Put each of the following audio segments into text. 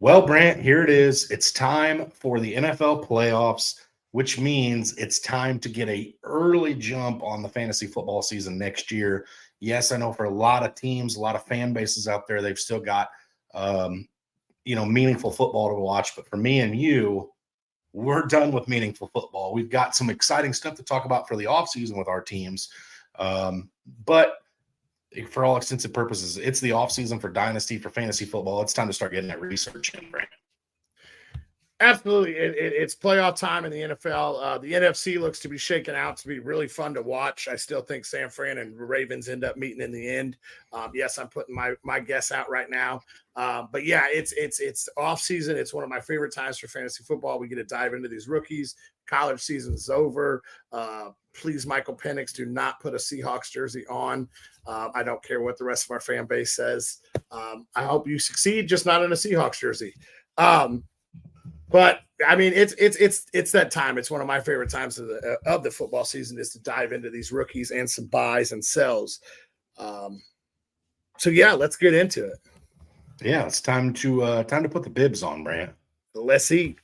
Well, Brant, here it is. It's time for the NFL playoffs, which means it's time to get a early jump on the fantasy football season next year. Yes, I know for a lot of teams, a lot of fan bases out there, they've still got meaningful football to watch. But for me and you, we're done with meaningful football. We've got some exciting stuff to talk about for the offseason with our teams. But for all extents and purposes, it's the offseason for Dynasty, for fantasy football. It's time to start getting that research in, Brant. Absolutely. It's playoff time in the NFL. The NFC looks to be shaken out to be really fun to watch. I still think San Fran and Ravens end up meeting in the end. Yes, I'm putting my guess out right now. But yeah, it's off season. It's one of my favorite times for fantasy football. We get to dive into these rookies. College season is over. Please, Michael Penix, do not put a Seahawks jersey on. I don't care what the rest of our fan base says. I hope you succeed, just not in a Seahawks jersey. But I mean, it's that time. It's one of my favorite times of the football season is to dive into these rookies and some buys and sells. So yeah, let's get into it. Yeah, it's time to put the bibs on, Brant. Let's eat.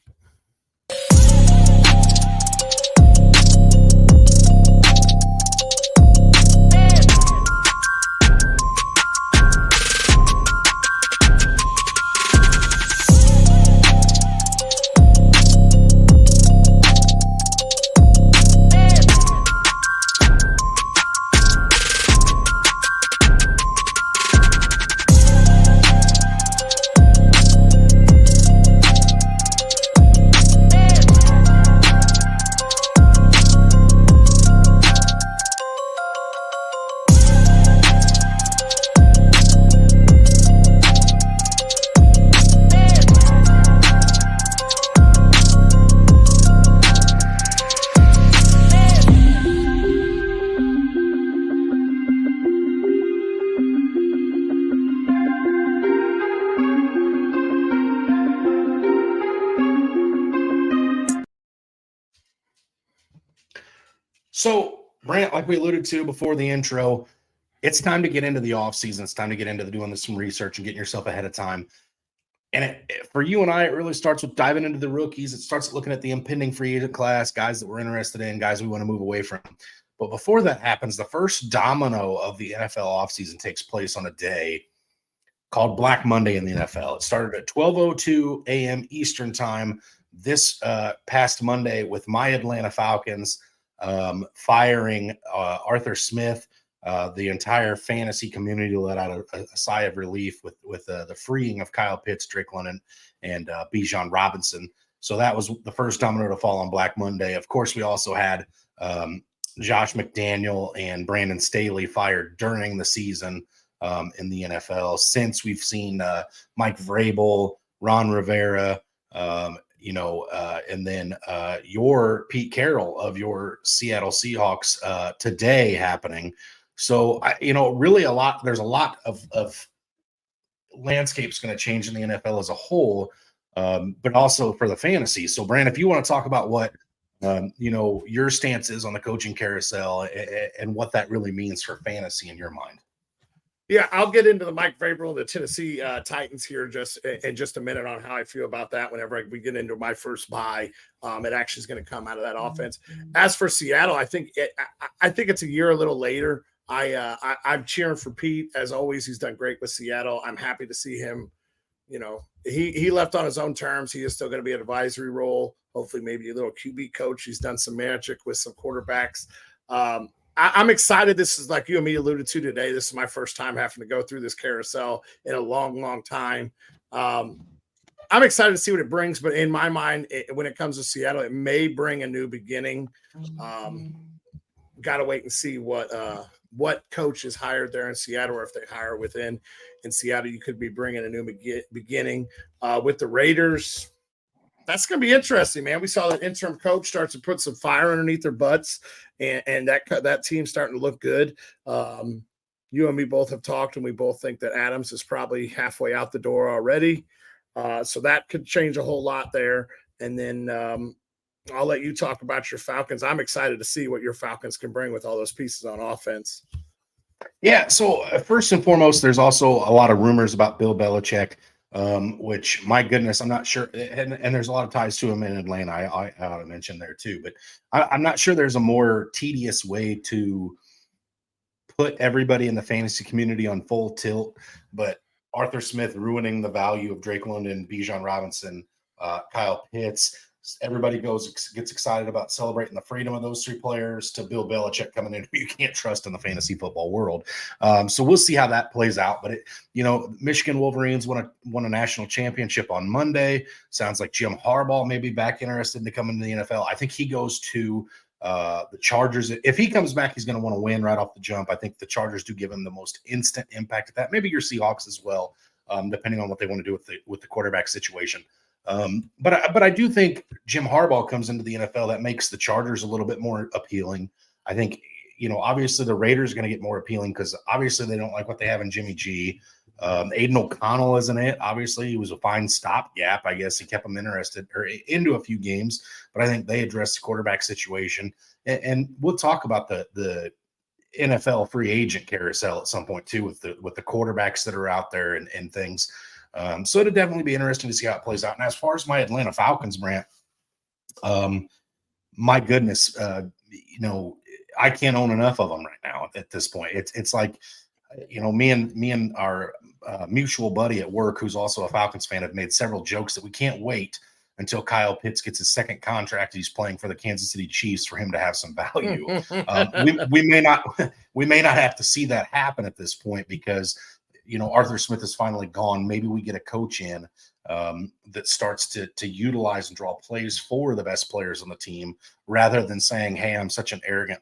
So, Brant, like we alluded to before the intro, it's time to get into the offseason. It's time to get into doing some research and getting yourself ahead of time. And for you and I, it really starts with diving into the rookies. It starts looking at the impending free agent class, guys that we're interested in, guys we want to move away from. But before that happens, the first domino of the NFL offseason takes place on a day called Black Monday in the NFL. It started at 12:02 a.m. Eastern time this past Monday with my Atlanta Falcons firing Arthur Smith. The entire fantasy community let out a sigh of relief with the freeing of Kyle Pitts, Drake London, and Bijan Robinson. So that was the first domino to fall on Black Monday. Of course, we also had Josh McDaniel and Brandon Staley fired during the season in the NFL. Since we've seen Mike Vrabel, Ron Rivera, and then your Pete Carroll of your Seattle Seahawks today happening. So, really there's a lot of landscape's going to change in the NFL as a whole, but also for the fantasy. So, Brand, if you want to talk about what, your stance is on the coaching carousel and what that really means for fantasy in your mind. Yeah, I'll get into the Mike Vrabel and the Tennessee Titans here in just a minute on how I feel about that whenever we get into my first buy. It actually is going to come out of that offense. As for Seattle, I think it's a year a little later. I'm cheering for Pete. As always, he's done great with Seattle. I'm happy to see him. He left on his own terms. He is still going to be an advisory role, hopefully maybe a little QB coach. He's done some magic with some quarterbacks. I'm excited. This is like you and me alluded to today. This is my first time having to go through this carousel in a long, long time. I'm excited to see what it brings, but in my mind, when it comes to Seattle, it may bring a new beginning. Got to wait and see what coach is hired there in Seattle, or if they hire within in Seattle, you could be bringing a new beginning with the Raiders. That's going to be interesting, man. We saw that interim coach start to put some fire underneath their butts, and that team's starting to look good. You and me both have talked, and we both think that Adams is probably halfway out the door already. So that could change a whole lot there. And then I'll let you talk about your Falcons. I'm excited to see what your Falcons can bring with all those pieces on offense. Yeah, so first and foremost, there's also a lot of rumors about Bill Belichick which, my goodness, I'm not sure. And there's a lot of ties to him in Atlanta. I mentioned there too, but I'm not sure there's a more tedious way to put everybody in the fantasy community on full tilt. But Arthur Smith ruining the value of Drake London, Bijan Robinson, Kyle Pitts. Everybody gets excited about celebrating the freedom of those three players, to Bill Belichick coming in who you can't trust in the fantasy football world. So we'll see how that plays out. But Michigan Wolverines won a national championship on Monday. Sounds like Jim Harbaugh may be back interested to come into the NFL. I think he goes to the Chargers. If he comes back, he's going to want to win right off the jump. I think the Chargers do give him the most instant impact at that. Maybe your Seahawks as well, depending on what they want to do with the quarterback situation. But I do think Jim Harbaugh comes into the NFL. That makes the Chargers a little bit more appealing. I think, obviously the Raiders are going to get more appealing because obviously they don't like what they have in Jimmy G. Aiden O'Connell isn't it. Obviously, he was a fine stopgap. I guess he kept them interested or into a few games, but I think they addressed the quarterback situation. And we'll talk about the NFL free agent carousel at some point too, with the quarterbacks that are out there and things. So it'll definitely be interesting to see how it plays out. And as far as my Atlanta Falcons, Brant, my goodness, I can't own enough of them right now at this point. It's like, me and our mutual buddy at work, who's also a Falcons fan, have made several jokes that we can't wait until Kyle Pitts gets his second contract. He's playing for the Kansas City Chiefs for him to have some value. We may not have to see that happen at this point because, Arthur Smith is finally gone. Maybe we get a coach in that starts to utilize and draw plays for the best players on the team, rather than saying, hey, I'm such an arrogant,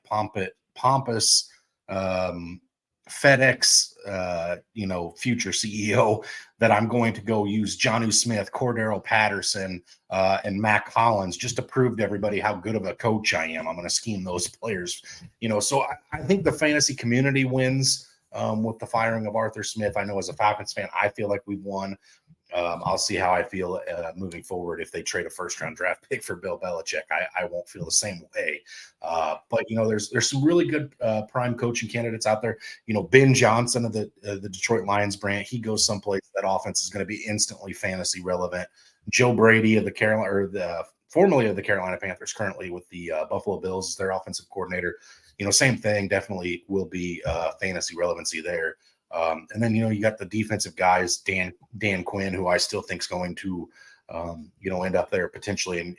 pompous FedEx, future CEO that I'm going to go use Jonnu Smith, Cordero Patterson, and Mac Hollins just to prove to everybody how good of a coach I am. I'm going to scheme those players, So I think the fantasy community wins with the firing of Arthur Smith. I know as a Falcons fan, I feel like we've won. I'll see how I feel moving forward. If they trade a first-round draft pick for Bill Belichick, I won't feel the same way. But there's some really good prime coaching candidates out there. Ben Johnson of the Detroit Lions, Brant, he goes someplace that offense is going to be instantly fantasy relevant. Joe Brady of formerly of the Carolina Panthers, currently with the Buffalo Bills as their offensive coordinator. Same thing. Definitely will be fantasy relevancy there. And then, you got the defensive guys, Dan Quinn, who I still think is going to, end up there potentially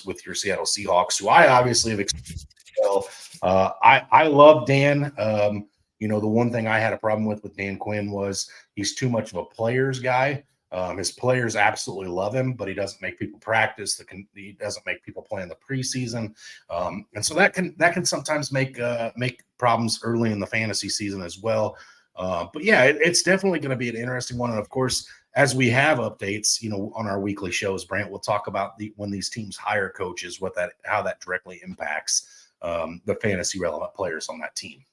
with your Seattle Seahawks, who I obviously have experienced well. I love Dan. The one thing I had a problem with Dan Quinn was he's too much of a players guy. His players absolutely love him, but he doesn't make people practice. He doesn't make people play in the preseason, and so that can sometimes make problems early in the fantasy season as well. But yeah, it's definitely going to be an interesting one. And of course, as we have updates, on our weekly shows, Brant, we'll talk about when these teams hire coaches, how that directly impacts the fantasy relevant players on that team.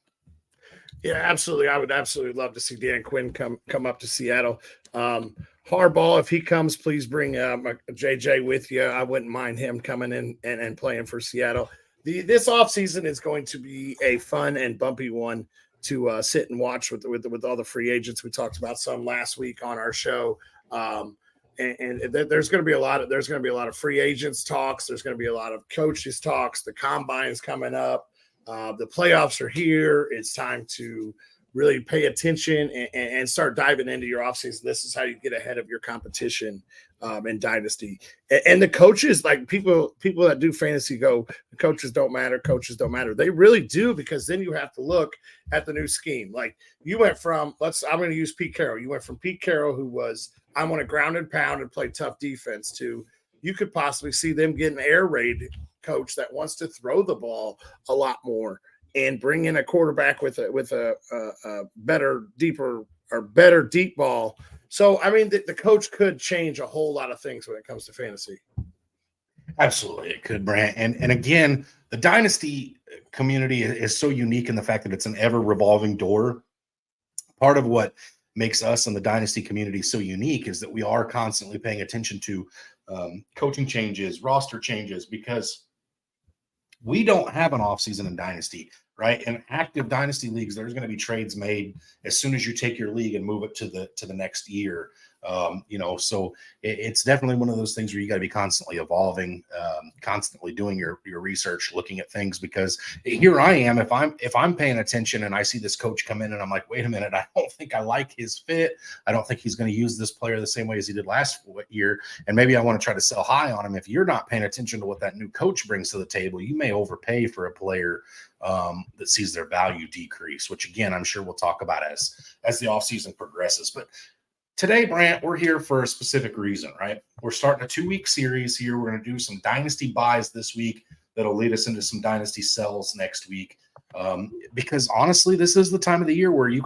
Yeah, absolutely. I would absolutely love to see Dan Quinn come up to Seattle. Harbaugh, if he comes, please bring JJ with you. I wouldn't mind him coming in and playing for Seattle. This offseason is going to be a fun and bumpy one to sit and watch with all the free agents. We talked about some last week on our show. And there's going to be a lot of free agents talks. There's going to be a lot of coaches talks. The combine's coming up. The playoffs are here. It's time to really pay attention and start diving into your offseason. This is how you get ahead of your competition in Dynasty. And the coaches, like people that do fantasy go, the coaches don't matter. Coaches don't matter. They really do, because then you have to look at the new scheme. Like you went from, I'm going to use Pete Carroll. You went from Pete Carroll, who was, I want to ground and pound and play tough defense, to you could possibly see them get an air raid coach that wants to throw the ball a lot more and bring in a quarterback with a better deep ball. So, I mean, the coach could change a whole lot of things when it comes to fantasy. Absolutely, it could, Brant. And again, the Dynasty community is so unique in the fact that it's an ever-revolving door. Part of what makes us and the Dynasty community so unique is that we are constantly paying attention to coaching changes, roster changes, because we don't have an offseason in Dynasty, right? In active Dynasty leagues, there's going to be trades made as soon as you take your league and move it to the next year. So it's definitely one of those things where you got to be constantly evolving, constantly doing your research, looking at things, because here I am, if I'm paying attention and I see this coach come in and I'm like, wait a minute, I don't think I like his fit. I don't think he's going to use this player the same way as he did last year. And maybe I want to try to sell high on him. If you're not paying attention to what that new coach brings to the table, you may overpay for a player that sees their value decrease, which again, I'm sure we'll talk about as the offseason progresses. But today, Brant, we're here for a specific reason, right? We're starting a 2-week series here. We're going to do some dynasty buys this week that'll lead us into some dynasty sells next week. Because honestly, this is the time of the year where you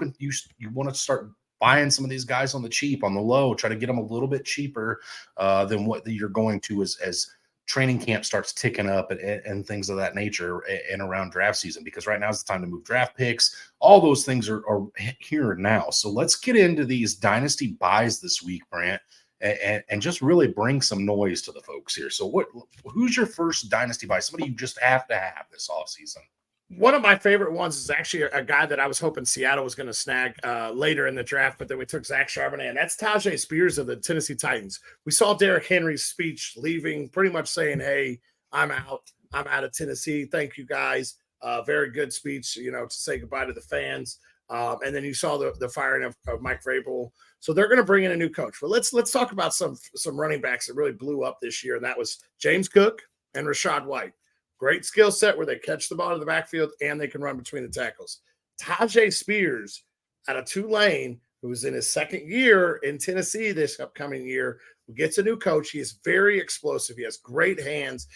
want to start buying some of these guys on the cheap, on the low, try to get them a little bit cheaper than what you're going to as training camp starts ticking up and things of that nature and around draft season, because right now is the time to move draft picks. All those things are here now. So let's get into these dynasty buys this week, Brant, and just really bring some noise to the folks here. So who's your first dynasty buy? Somebody you just have to have this offseason. One of my favorite ones is actually a guy that I was hoping Seattle was going to snag later in the draft, but then we took Zach Charbonnet, and that's Tajay Spears of the Tennessee Titans. We saw Derrick Henry's speech leaving, pretty much saying, hey, I'm out of Tennessee. Thank you, guys. Very good speech, to say goodbye to the fans. And then you saw the firing of Mike Vrabel. So they're going to bring in a new coach. But let's talk about some running backs that really blew up this year, and that was James Cook and Rachaad White. Great skill set where they catch the ball in the backfield and they can run between the tackles. Tajay Spears out of Tulane, who's in his second year in Tennessee this upcoming year, who gets a new coach. He is very explosive. He has great hands.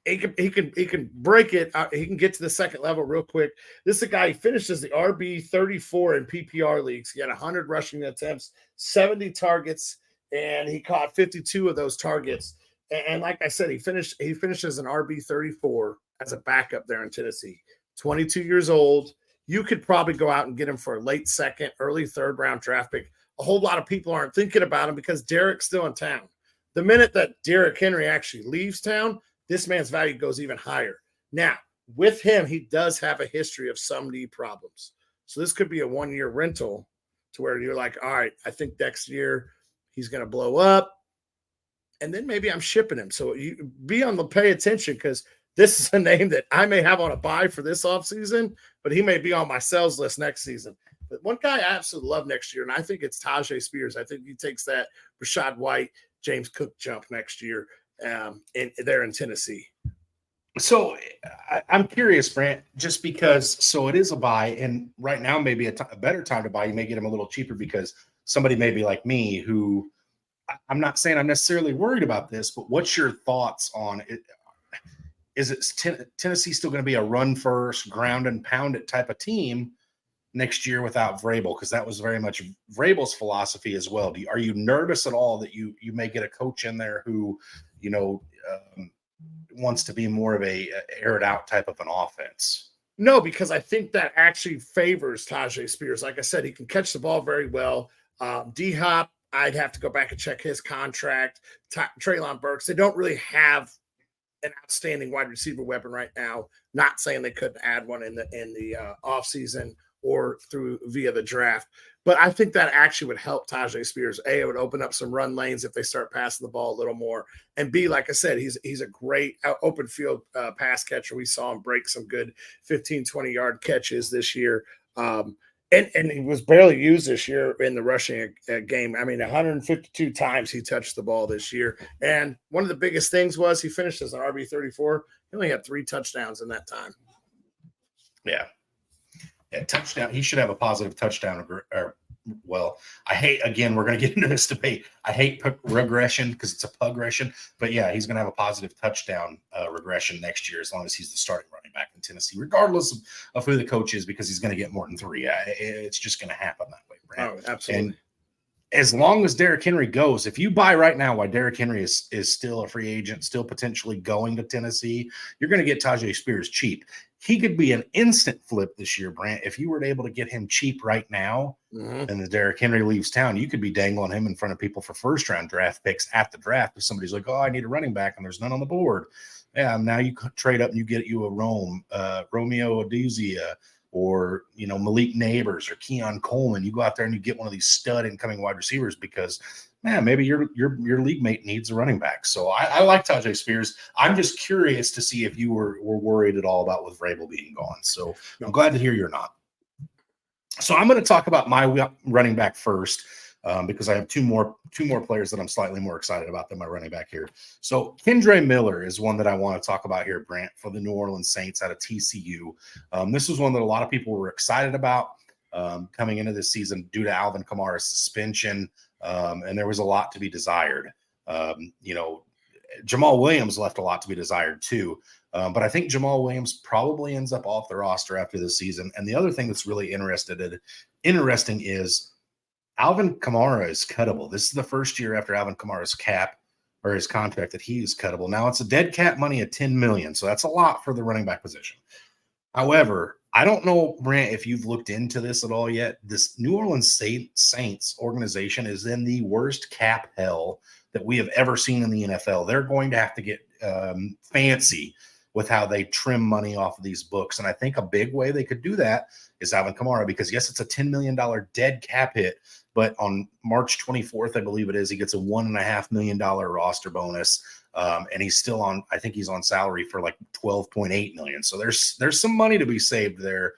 He can break it. He can get to the second level real quick. This is a guy, he finished as the RB 34 in PPR leagues. He had 100 rushing attempts, 70 targets, and he caught 52 of those targets. And like I said, he finished as an RB 34 as a backup there in Tennessee. 22 years old. You could probably go out and get him for a late second, early third round draft pick. A whole lot of people aren't thinking about him because Derrick's still in town. The minute that Derrick Henry actually leaves town, this man's value goes even higher. Now, with him, he does have a history of some knee problems. So this could be a 1-year rental to where you're like, all right, I think next year he's going to blow up. And then maybe I'm shipping him. So you be on the pay attention, because this is a name that I may have on a buy for this offseason, but he may be on my sales list next season. But one guy I absolutely love next year, and I think it's Tajay Spears. I think he takes that Rachaad White, James Cook jump next year there in Tennessee. So I'm curious, Brant, just because, so it is a buy, and right now maybe a better time to buy. You may get him a little cheaper because somebody may be like me who, I'm not saying I'm necessarily worried about this, but what's your thoughts on it? Is it Tennessee still going to be a run first, ground and pound it type of team next year without Vrabel? Because that was very much Vrabel's philosophy as well. Are you nervous at all that you may get a coach in there who, wants to be more of a aired out type of an offense? No, because I think that actually favors Tajay Spears. Like I said, he can catch the ball very well. D-Hop, I'd have to go back and check his contract. Treylon Burks, they don't really have an outstanding wide receiver weapon right now. Not saying they couldn't add one in the offseason or via the draft. But I think that actually would help Tajay Spears. A, it would open up some run lanes if they start passing the ball a little more. And B, like I said, he's a great open field pass catcher. We saw him break some good 15, 20-yard catches this year. And he was barely used this year in the rushing game. I mean, 152 times he touched the ball this year. And one of the biggest things was he finished as an RB 34. He only had 3 touchdowns in that time. Yeah. Touchdown. He should have a positive touchdown. I hate, again, we're going to get into this debate. I hate regression because it's a pugression. But yeah, he's going to have a positive touchdown regression next year as long as he's the starting running back in Tennessee, regardless of who the coach is, because he's going to get more than 3. It's just going to happen that way, Brad. Oh, absolutely. And as long as Derrick Henry goes, if you buy right now why Derrick Henry is still a free agent, still potentially going to Tennessee, you're going to get Tajay Spears cheap. He could be an instant flip this year, Brant. If you were able to get him cheap right now, and the Derrick Henry leaves town, you could be dangling him in front of people for first-round draft picks at the draft. If somebody's like, oh, I need a running back, and there's none on the board. Yeah, now you trade up and you get you a Romeo Oduzia, or, Malik Neighbors or Keon Coleman. You go out there and you get one of these stud incoming wide receivers because, man, maybe your league mate needs a running back. So I like Tajay Spears. I'm just curious to see if you were worried at all about with Vrabel being gone. So I'm glad to hear you're not. So I'm going to talk about my running back first because I have two more players that I'm slightly more excited about than my running back here. So Kendre Miller is one that I want to talk about here, Brant, for the New Orleans Saints out of TCU. This was one that a lot of people were excited about coming into this season due to Alvin Kamara's suspension, and there was a lot to be desired. Jamal Williams left a lot to be desired too. But I think Jamal Williams probably ends up off the roster after this season. And the other thing that's really interesting is Alvin Kamara is cuttable. This is the first year after Alvin Kamara's his contract that he is cuttable. Now it's a dead cap money of $10 million. So that's a lot for the running back position. However, I don't know, Brant, if you've looked into this at all yet. This New Orleans Saints organization is in the worst cap hell that we have ever seen in the NFL. They're going to have to get fancy with how they trim money off of these books. And I think a big way they could do that is Alvin Kamara, because yes, it's a $10 million dead cap hit, but on March 24th, I believe it is, he gets a $1.5 million roster bonus. And he's still on, I think he's on salary for like $12.8 million. So there's some money to be saved there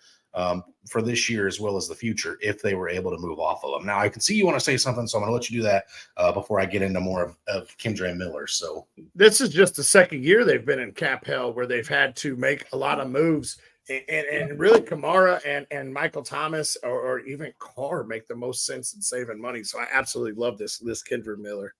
for this year as well as the future if they were able to move off of him. Now I can see you want to say something, so I'm going to let you do that before I get into more of Kendre Miller. So this is just the second year they've been in cap hell where they've had to make a lot of moves, and really Kamara and Michael Thomas or even Carr make the most sense in saving money. So I absolutely love this Kendre Miller.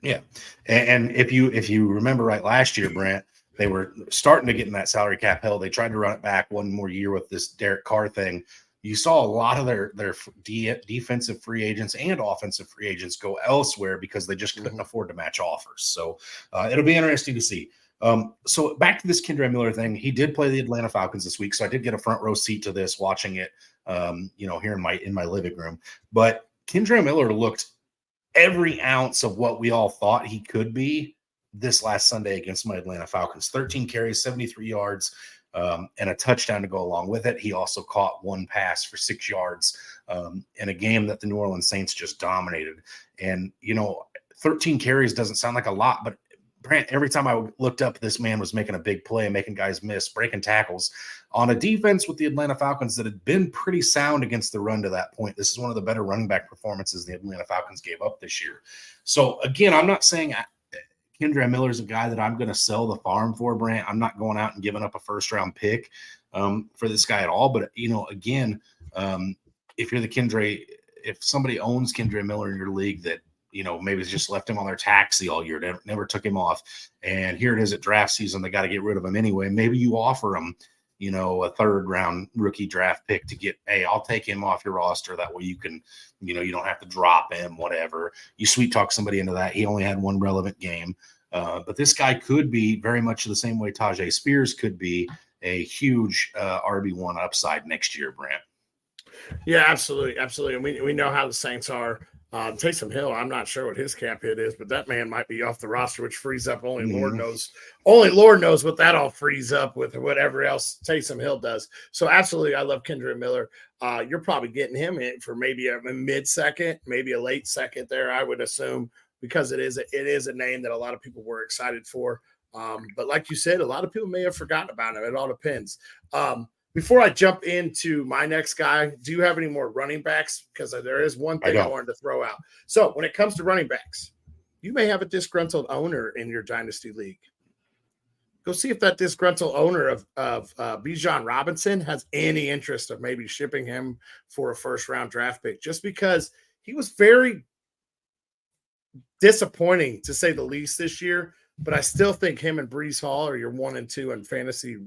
Yeah, and if you remember right, last year, Brant, they were starting to get in that salary cap hell. They tried to run it back one more year with this Derek Carr thing. You saw a lot of their defensive free agents and offensive free agents go elsewhere because they just couldn't afford to match offers. So it'll be interesting to see. So back to this Kendre Miller thing. He did play the Atlanta Falcons this week, so I did get a front row seat to this, watching it, here in my living room. But Kendre Miller looked every ounce of what we all thought he could be this last Sunday against my Atlanta Falcons. 13 carries, 73 yards, and a touchdown to go along with it. He also caught one pass for 6 yards in a game that the New Orleans Saints just dominated. And, 13 carries doesn't sound like a lot, but Brant, every time I looked up, this man was making a big play, making guys miss, breaking tackles on a defense with the Atlanta Falcons that had been pretty sound against the run to that point. This is one of the better running back performances the Atlanta Falcons gave up this year. So, again, I'm not saying Kendre Miller is a guy that I'm going to sell the farm for, Brant. I'm not going out and giving up a first-round pick for this guy at all. But, again, if you're if somebody owns Kendre Miller in your league that, maybe it's just left him on their taxi all year, never took him off. And here it is at draft season. They got to get rid of him anyway. Maybe you offer him, a third-round rookie draft pick to get, hey, I'll take him off your roster. That way you can, you don't have to drop him, whatever. You sweet talk somebody into that. He only had one relevant game. But this guy could be very much the same way Tajay Spears could be a huge RB1 upside next year, Brant. Yeah, absolutely. Absolutely. And we know how the Saints are. Taysom Hill, I'm not sure what his cap hit is, but that man might be off the roster, which frees up Lord knows what that all frees up with whatever else Taysom Hill does. So absolutely, I love Kendre Miller. You're probably getting him in for maybe a mid-second, maybe a late second there, I would assume, because it is a name that a lot of people were excited for. But like you said, a lot of people may have forgotten about him. It all depends. Before I jump into my next guy, do you have any more running backs? Because there is one thing I wanted to throw out. So when it comes to running backs, you may have a disgruntled owner in your dynasty league. Go see if that disgruntled owner of Bijan Robinson has any interest of maybe shipping him for a first-round draft pick, just because he was very disappointing, to say the least, this year. But I still think him and Breece Hall are your 1 and 2 in fantasy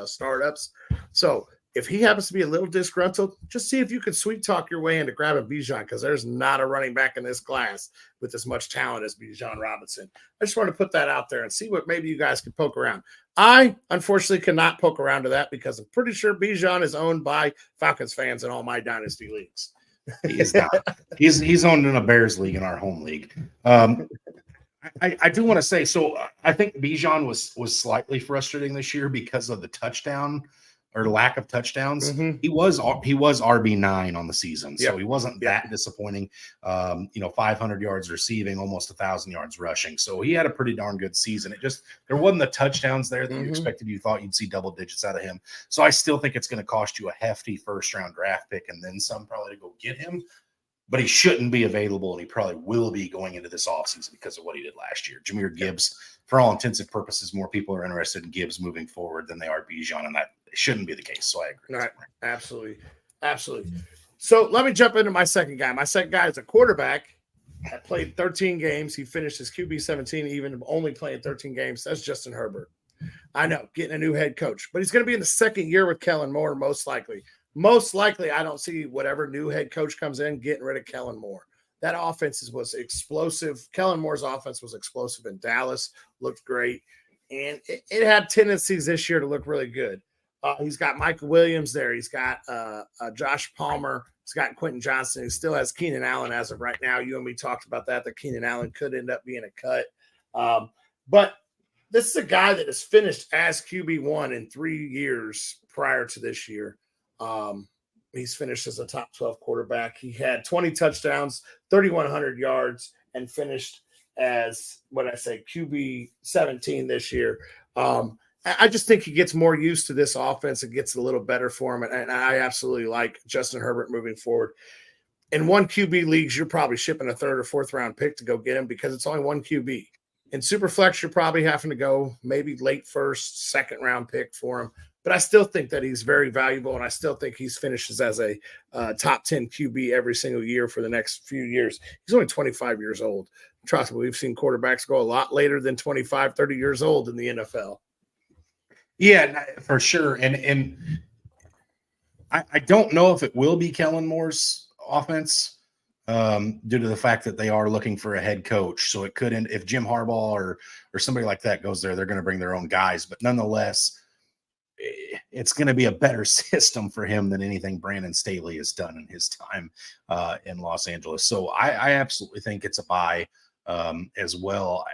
startups. So if he happens to be a little disgruntled, just see if you can sweet talk your way into grabbing Bijan, because there's not a running back in this class with as much talent as Bijan Robinson. I just want to put that out there and see what maybe you guys can poke around. I, unfortunately, cannot poke around to that because I'm pretty sure Bijan is owned by Falcons fans in all my dynasty leagues. He's not. He's owned in a Bears league in our home league. I do want to say, so I think Bijan was slightly frustrating this year because of the touchdown or lack of touchdowns, Mhm. he was RB9 on the season. So Yep. he wasn't Yep. that disappointing. 500 yards receiving, almost 1,000 yards rushing. So he had a pretty darn good season. There wasn't the touchdowns there that you expected. You thought you'd see double digits out of him. So I still think it's going to cost you a hefty first-round draft pick and then some probably to go get him. But he shouldn't be available, and he probably will be going into this offseason because of what he did last year. Jahmyr Gibbs, for all intents and purposes, more people are interested in Gibbs moving forward than they are Bijan, and that shouldn't be the case. So I agree. Right. Absolutely. Absolutely. So let me jump into my second guy. My second guy is a quarterback that played 13 games. He finished his QB 17, even only playing 13 games. That's Justin Herbert. I know, getting a new head coach, but he's going to be in the second year with Kellen Moore, most likely. Most likely, I don't see whatever new head coach comes in getting rid of Kellen Moore. That offense was explosive. Kellen Moore's offense was explosive in Dallas, looked great, and it had tendencies this year to look really good. He's got Michael Williams there. He's got Josh Palmer. He's got Quentin Johnson. He still has Keenan Allen as of right now. You and me talked about that Keenan Allen could end up being a cut. But this is a guy that has finished as QB1 in 3 years prior to this year. He's finished as a top 12 quarterback. He had 20 touchdowns, 3,100 yards, and finished as QB 17 this year. I just think he gets more used to this offense. It gets a little better for him. And I absolutely like Justin Herbert moving forward. In one QB leagues, you're probably shipping a third or fourth round pick to go get him because it's only one QB. In Superflex, you're probably having to go maybe late first, second round pick for him. But I still think that he's very valuable, and I still think he finishes as a top 10 QB every single year for the next few years. He's only 25 years old. Trust me, we've seen quarterbacks go a lot later than 25, 30 years old in the NFL. Yeah, for sure. And I don't know if it will be Kellen Moore's offense due to the fact that they are looking for a head coach. So it could end if Jim Harbaugh or somebody like that goes there, they're going to bring their own guys. But nonetheless, it's going to be a better system for him than anything Brandon Staley has done in his time in Los Angeles. So I absolutely think it's a buy as well.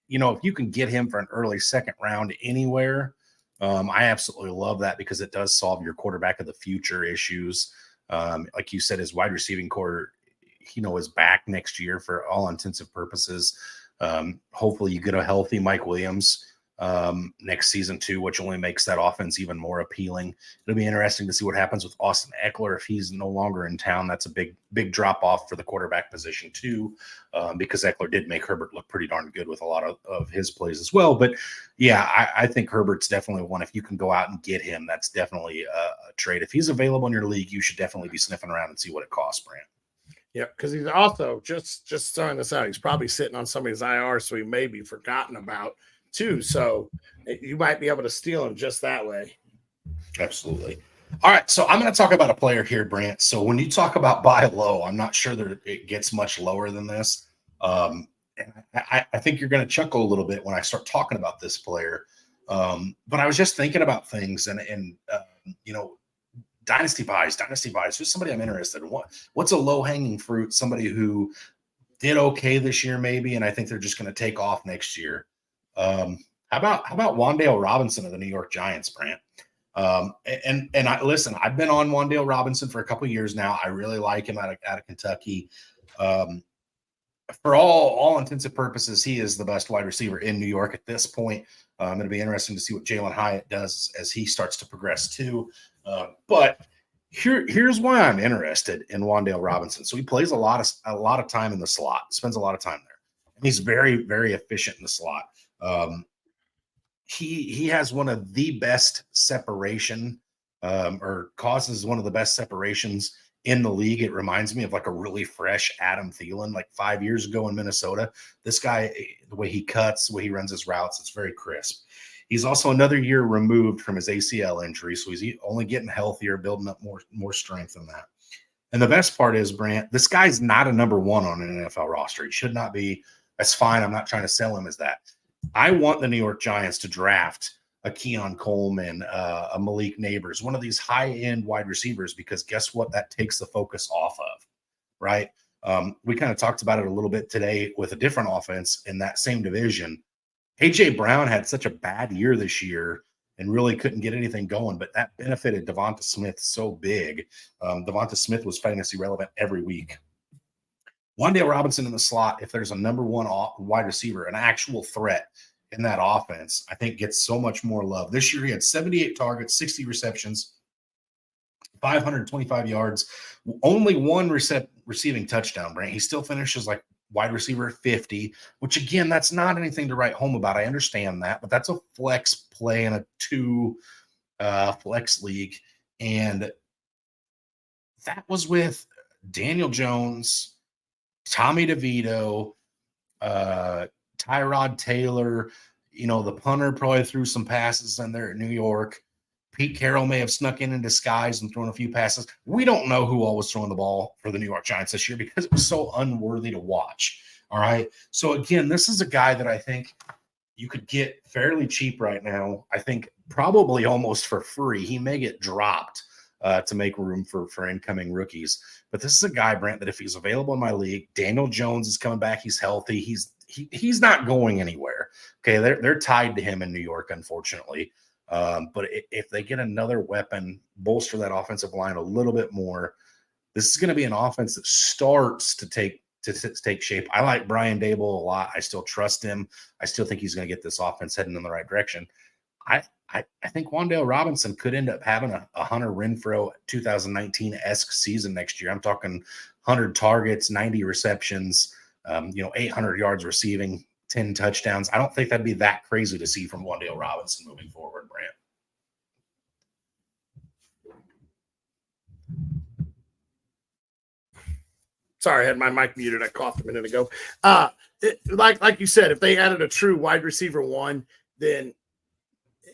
If you can get him for an early second round anywhere, I absolutely love that because it does solve your quarterback of the future issues. Like you said, his wide receiving core, is back next year for all intensive purposes. Hopefully you get a healthy Mike Williams next season too, which only makes that offense even more appealing. It'll be interesting to see what happens with Austin Eckler if he's no longer in town. That's a big drop off for the quarterback position too, because Eckler did make Herbert look pretty darn good with a lot of his plays as well. But yeah, I think Herbert's definitely one. If you can go out and get him, that's definitely a trade. If he's available in your league, you should definitely be sniffing around and see what it costs, Brant. Yeah, because he's also just throwing this out. He's probably sitting on somebody's IR, so he may be forgotten about too. So you might be able to steal him just that way. Absolutely. All right, so I'm going to talk about a player here, Brant. So when you talk about buy low, I'm not sure that it gets much lower than this. And I think you're going to chuckle a little bit when I start talking about this player. But I was just thinking about things and Dynasty Buys, who's somebody I'm interested in. What's a low-hanging fruit, somebody who did okay this year maybe, and I think they're just going to take off next year. How about Wan'Dale Robinson of the New York Giants, Brant? And listen, I've been on Wan'Dale Robinson for a couple of years now. I really like him out of Kentucky. For all intents and purposes, he is the best wide receiver in New York at this point. It'll be interesting to see what Jalen Hyatt does as he starts to progress too. But here's why I'm interested in Wan'Dale Robinson. So he plays a lot of time in the slot, spends a lot of time there. And he's very, very efficient in the slot. He has one of the best separation or causes one of the best separations in the league. It reminds me of like a really fresh Adam Thielen, like 5 years ago in Minnesota. This guy, the way he cuts, the way he runs his routes, it's very crisp. He's also another year removed from his ACL injury, so he's only getting healthier, building up more strength in that. And the best part is, Brant, this guy's not a number one on an NFL roster. He should not be. That's fine. I'm not trying to sell him as that. I want the New York Giants to draft a Keon Coleman, a Malik Neighbors, one of these high-end wide receivers, because guess what? That takes the focus off of, right? We kind of talked about it a little bit today with a different offense in that same division. A.J. Brown had such a bad year this year and really couldn't get anything going. But that benefited Devonta Smith so big. Devonta Smith was fantasy relevant every week. Wan'Dale Robinson in the slot, if there's a number one wide receiver, an actual threat in that offense, I think gets so much more love. This year he had 78 targets, 60 receptions, 525 yards, only one receiving touchdown, Brant. He still finishes like wide receiver 50, which again, that's not anything to write home about. I understand that, but that's a flex play in a 2 flex league. And that was with Daniel Jones, Tommy DeVito, Tyrod Taylor. You know, the punter probably threw some passes in there at New York. Pete Carroll may have snuck in disguise and thrown a few passes. We don't know who all was throwing the ball for the New York Giants this year because it was so unworthy to watch. All right. So again, this is a guy that I think you could get fairly cheap right now. I think probably almost for free. He may get dropped to make room for incoming rookies. But this is a guy, Brent, that if he's available in my league, Daniel Jones is coming back. He's healthy. He's not going anywhere. Okay. They're tied to him in New York, unfortunately. But if they get another weapon, bolster that offensive line a little bit more, this is going to be an offense that starts to take shape. I like Brian Dable a lot. I still trust him. I still think he's going to get this offense heading in the right direction. I think Wan'Dale Robinson could end up having a Hunter Renfrow 2019-esque season next year. I'm talking 100 targets, 90 receptions, 800 yards receiving, 10 touchdowns. I don't think that'd be that crazy to see from Wan'Dale Robinson moving forward, Brant. Sorry, I had my mic muted. I coughed a minute ago. Like you said, if they added a true wide receiver 1, then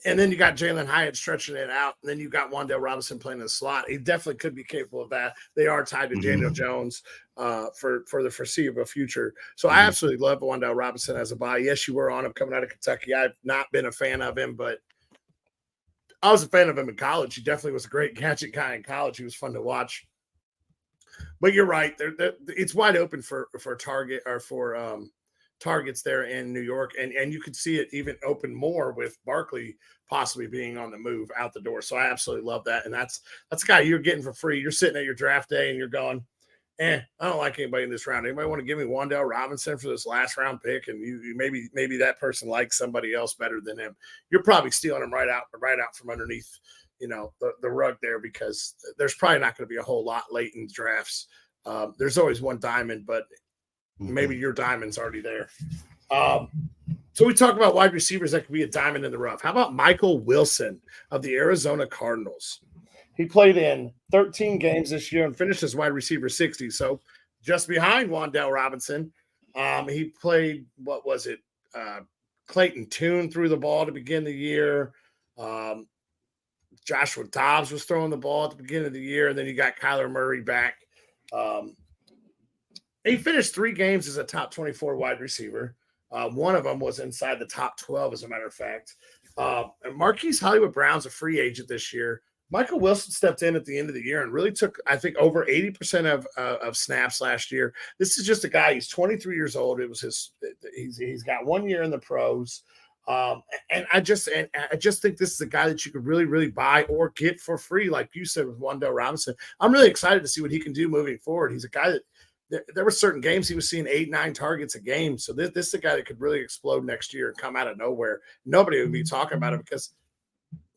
you got Jalen Hyatt stretching it out, and then you got Wan'Dale Robinson playing in the slot. He definitely could be capable of that. They are tied to Daniel Jones for the foreseeable future. So I absolutely love Wan'Dale Robinson as a buy. Yes, you were on him coming out of Kentucky. I've not been a fan of him, but I was a fan of him in college. He definitely was a great gadget guy in college. He was fun to watch. But you're right. It's wide open for target or for targets there in New York. And you could see it even open more with Barkley possibly being on the move out the door. So I absolutely love that. And that's a guy you're getting for free. You're sitting at your draft day and you're going, I don't like anybody in this round. Anybody want to give me Wan'Dale Robinson for this last round pick? And you maybe that person likes somebody else better than him. You're probably stealing him right out from underneath, the rug there, because there's probably not going to be a whole lot late in drafts. There's always one diamond, but maybe your diamond's already there. So we talk about wide receivers that could be a diamond in the rough. How about Michael Wilson of the Arizona Cardinals? He played in 13 games this year and finished as wide receiver 60. So just behind Wan'Dale Robinson. He played, Clayton Tune threw the ball to begin the year. Joshua Dobbs was throwing the ball at the beginning of the year, and then you got Kyler Murray back. He finished 3 games as a top 24 wide receiver. One of them was inside the top 12, as a matter of fact. And Marquise Hollywood Brown's a free agent this year. Michael Wilson stepped in at the end of the year and really took, I think, over 80% of snaps last year. This is just a guy. He's 23 years old. He's got 1 year in the pros. And I just think this is a guy that you could really, really buy or get for free, like you said with Wan'Dale Robinson. I'm really excited to see what he can do moving forward. He's a guy that there were certain games he was seeing 8-9 targets a game. So this is a guy that could really explode next year and come out of nowhere. Nobody would be talking about it because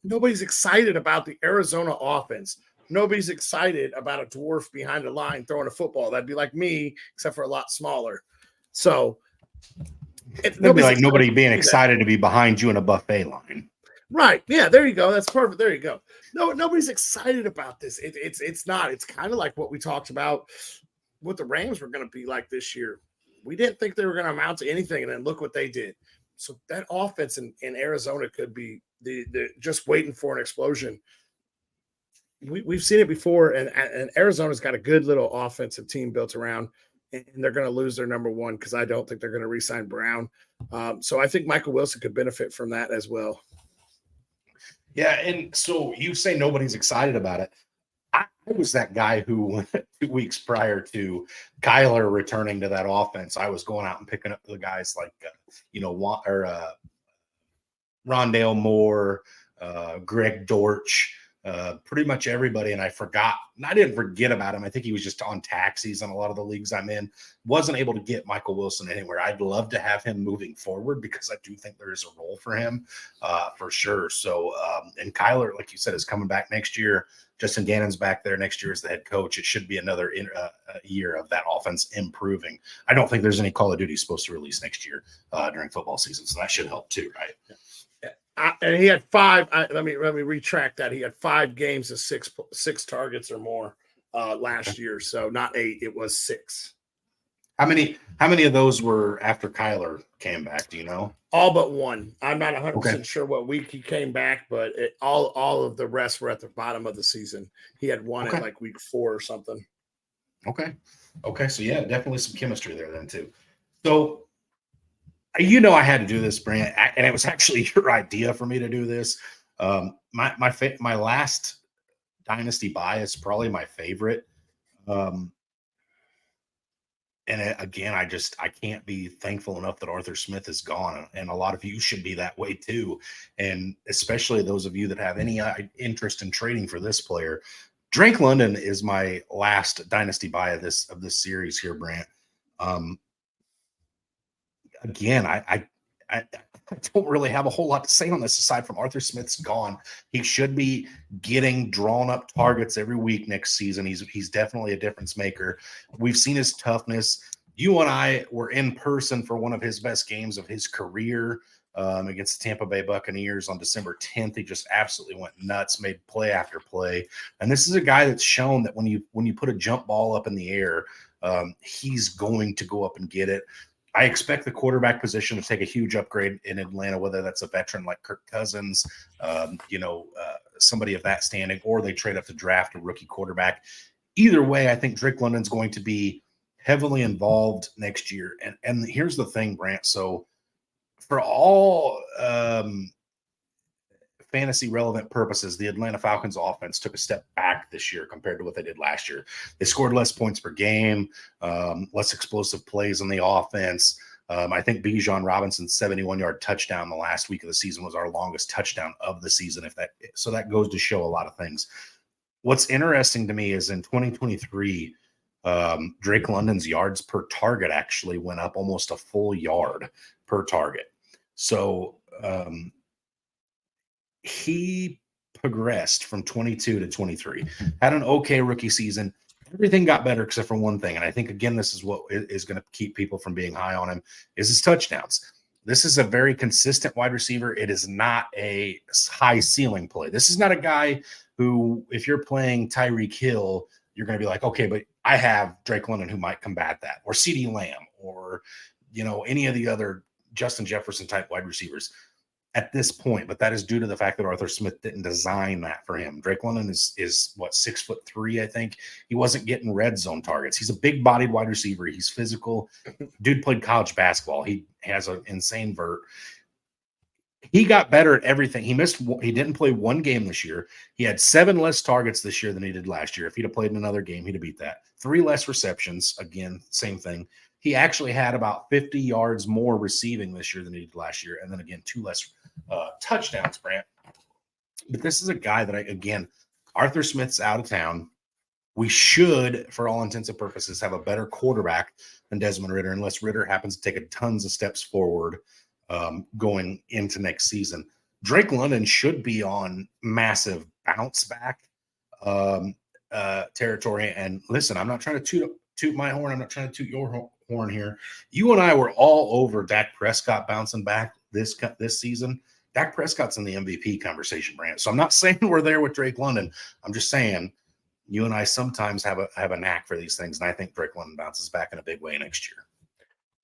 nobody's excited about the Arizona offense. Nobody's excited about a dwarf behind the line throwing a football. That'd be like me, except for a lot smaller. So it'd be like nobody being excited to be behind you in a buffet line. Right. Yeah, there you go. That's perfect. There you go. No, nobody's excited about this. It's not. It's kind of like what we talked about what the Rams were going to be like this year. We didn't think they were going to amount to anything, and then look what they did. So that offense in Arizona could be the just waiting for an explosion. We've seen it before, and Arizona's got a good little offensive team built around, and they're going to lose their number one because I don't think they're going to re-sign Brown. So I think Michael Wilson could benefit from that as well. Yeah, and so you say nobody's excited about it. I was that guy who 2 weeks prior to Kyler returning to that offense, I was going out and picking up the guys like, Rondale Moore, Greg Dortch, pretty much everybody. And I didn't forget about him. I think he was just on taxis on a lot of the leagues I'm in. Wasn't able to get Michael Wilson anywhere. I'd love to have him moving forward because I do think there is a role for him for sure. So, and Kyler, like you said, is coming back next year. Justin Gannon's back there next year as the head coach. It should be another year of that offense improving. I don't think there's any Call of Duty supposed to release next year during football season, so that should help too, right? And he had 5. Let me retract that. He had 5 games of six targets or more last year. So not 8, it was 6. How many of those were after Kyler came back? Do you know? All but 1. I'm not 100% sure what week he came back, but all of the rest were at the bottom of the season. He had 1 at like week 4 or something. Okay. So yeah, definitely some chemistry there then too. So I had to do this, Brant, and it was actually your idea for me to do this. My last Dynasty buy is probably my favorite. And again, I can't be thankful enough that Arthur Smith is gone. And a lot of you should be that way too. And especially those of you that have any interest in trading for this player. Drake London is my last Dynasty buy of this series here, Brant. Again, I don't really have a whole lot to say on this aside from Arthur Smith's gone. He should be getting drawn up targets every week next season. He's definitely a difference maker. We've seen his toughness. You and I were in person for one of his best games of his career against the Tampa Bay Buccaneers on December 10th. He just absolutely went nuts, made play after play. And this is a guy that's shown that when you put a jump ball up in the air, he's going to go up and get it. I expect the quarterback position to take a huge upgrade in Atlanta, whether that's a veteran like Kirk Cousins, somebody of that standing, or they trade up to draft a rookie quarterback. Either way, I think Drake London's going to be heavily involved next year. And here's the thing, Brant. So for all fantasy relevant purposes, the Atlanta Falcons offense took a step back this year compared to what they did last year. They scored less points per game, less explosive plays on the offense. I think Bijan Robinson's 71-yard touchdown the last week of the season was our longest touchdown of the season. So that goes to show a lot of things. What's interesting to me is in 2023, Drake London's yards per target actually went up almost a full yard per target. So he progressed from 22 to 23, had an okay rookie season. Everything got better except for one thing. And I think, again, this is what is going to keep people from being high on him is his touchdowns. This is a very consistent wide receiver. It is not a high ceiling play. This is not a guy who, if you're playing Tyreek Hill, you're going to be like, okay, but I have Drake London who might combat that, or CeeDee Lamb, or, any of the other Justin Jefferson type wide receivers at this point. But that is due to the fact that Arthur Smith didn't design that for him. Drake London is what, 6'3", I think. He wasn't getting red zone targets. He's a big bodied wide receiver. He's physical. Dude played college basketball. He has an insane vert. He got better at everything. He didn't play one game this year. He had 7 less targets this year than he did last year. If he'd have played in another game, he'd have beat that. 3 less receptions. Again, same thing. He actually had about 50 yards more receiving this year than he did last year. And then again, 2 less touchdowns, Brant. But this is a guy that, Arthur Smith's out of town. We should, for all intents and purposes, have a better quarterback than Desmond Ridder, unless Ridder happens to take tons of steps forward going into next season. Drake London should be on massive bounce back territory. And listen, I'm not trying to toot my horn. I'm not trying to toot your horn here. You and I were all over Dak Prescott bouncing back this season. Dak Prescott's in the MVP conversation, Brant. So I'm not saying we're there with Drake London. I'm just saying you and I sometimes have a knack for these things, and I think Drake London bounces back in a big way next year.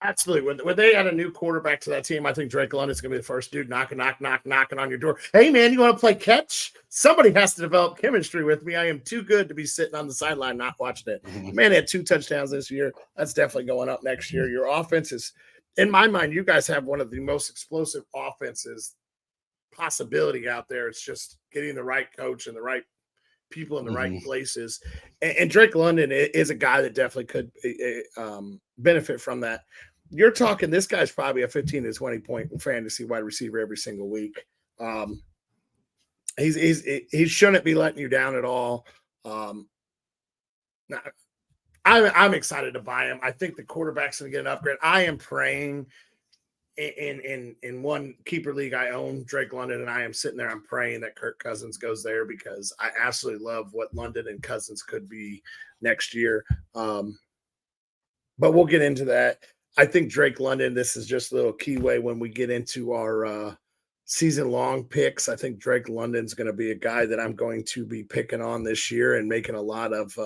Absolutely. When they add a new quarterback to that team, I think Drake London's going to be the first dude knocking on your door. Hey, man, you want to play catch? Somebody has to develop chemistry with me. I am too good to be sitting on the sideline not watching it. Mm-hmm. Man, had 2 touchdowns this year. That's definitely going up next year. Your offense is, in my mind, you guys have one of the most explosive offenses possibility out there. It's just getting the right coach and the right people in the right places. And Drake London is a guy that definitely could benefit from that. You're talking, this guy's probably a 15 to 20 point fantasy wide receiver every single week. he shouldn't be letting you down at all. Now, I'm excited to buy him. I think the quarterback's going to get an upgrade. I am praying in one keeper league I own, Drake London, and I am sitting there. I'm praying that Kirk Cousins goes there because I absolutely love what London and Cousins could be next year. But we'll get into that. I think Drake London, this is just a little keyway when we get into our season-long picks. I think Drake London's going to be a guy that I'm going to be picking on this year and making a lot of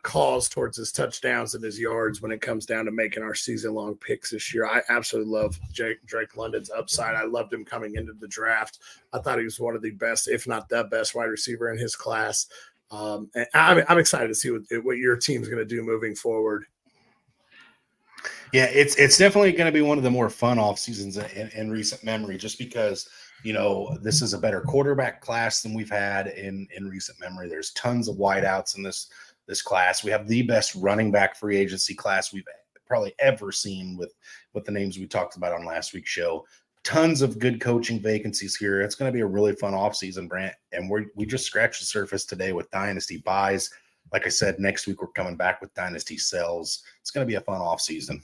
calls towards his touchdowns and his yards when it comes down to making our season-long picks this year. I absolutely love Drake London's upside. I loved him coming into the draft. I thought he was one of the best, if not the best, wide receiver in his class. And I'm excited to see what your team's going to do moving forward. Yeah, it's definitely going to be one of the more fun off seasons in recent memory, just because, you know, this is a better quarterback class than we've had in recent memory. There's tons of wideouts in this class. We have the best running back free agency class we've probably ever seen with the names we talked about on last week's show. Tons of good coaching vacancies here. It's going to be a really fun offseason, Brant. And we just scratched the surface today with Dynasty Buys. Like I said, next week we're coming back with Dynasty Sells. It's going to be a fun offseason.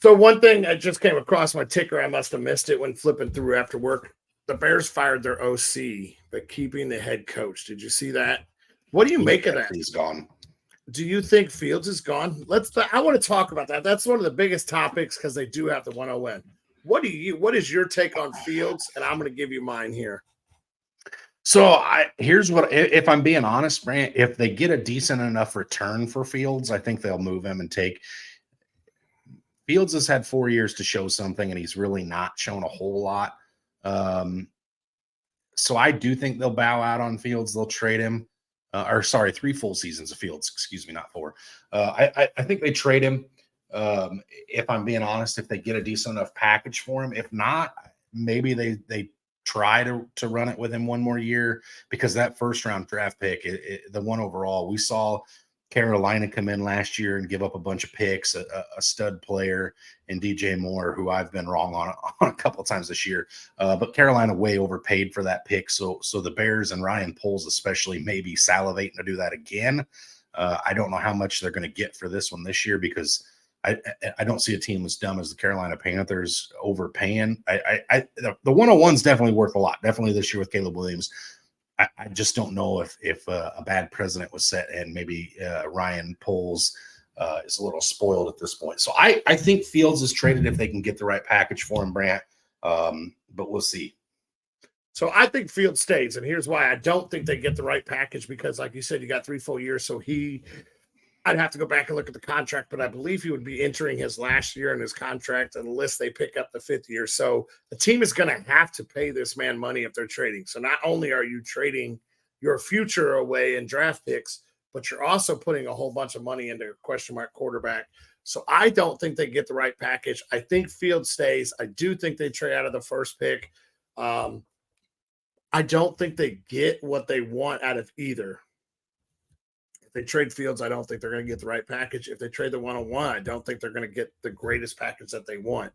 So one thing that just came across my ticker, I must have missed it when flipping through after work. The Bears fired their OC, but keeping the head coach. Did you see that? What do you make of that? He's gone. Do you think Fields is gone? I want to talk about that. That's one of the biggest topics because they do have the 1-0 win. What is your take on Fields? And I'm going to give you mine here. So here's what, if I'm being honest, Brant, if they get a decent enough return for Fields, I think they'll move him and take. Fields has had 4 years to show something, and he's really not shown a whole lot. So I do think they'll bow out on Fields. They'll trade him. 3 full seasons of Fields, excuse me, not 4. I think they trade him. If I'm being honest, if they get a decent enough package for him. If not, maybe they try to run it with him one more year, because that first round draft pick, the one overall, we saw Carolina come in last year and give up a bunch of picks, a stud player in DJ Moore, who I've been wrong on a couple of times this year. But Carolina way overpaid for that pick. So the Bears and Ryan Poles especially may be salivating to do that again. I don't know how much they're going to get for this one this year, because I don't see a team as dumb as the Carolina Panthers overpaying. The 101 is definitely worth a lot. Definitely this year with Caleb Williams. I just don't know if a bad president was set, and maybe Ryan Poles is a little spoiled at this point. So I think Fields is traded if they can get the right package for him, Brant. But we'll see. So I think Fields stays, and here's why I don't think they get the right package, because, like you said, you got 3 full years. So I'd have to go back and look at the contract, but I believe he would be entering his last year in his contract unless they pick up the 5th year. So the team is going to have to pay this man money if they're trading. So not only are you trading your future away in draft picks, but you're also putting a whole bunch of money into a question mark quarterback. So I don't think they get the right package. I think Fields stays. I do think they trade out of the first pick. I don't think they get what they want out of either. They trade Fields, I don't think they're going to get the right package. If they trade the 101, I don't think they're going to get the greatest package that they want.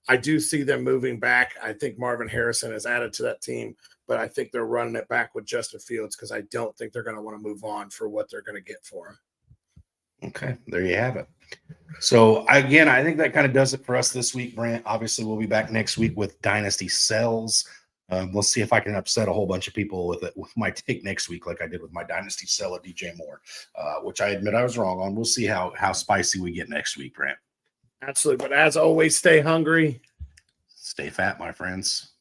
I do see them moving back. I think Marvin Harrison is added to that team, but I think they're running it back with Justin Fields, because I don't think they're going to want to move on for what they're going to get for him. Okay, there you have it. So, again, I think that kind of does it for us this week, Brant. Obviously, we'll be back next week with Dynasty Sells. We'll see if I can upset a whole bunch of people with my take next week, like I did with my Dynasty Sell of DJ Moore, which I admit I was wrong on. We'll see how spicy we get next week, Brant. Absolutely. But as always, stay hungry. Stay fat, my friends.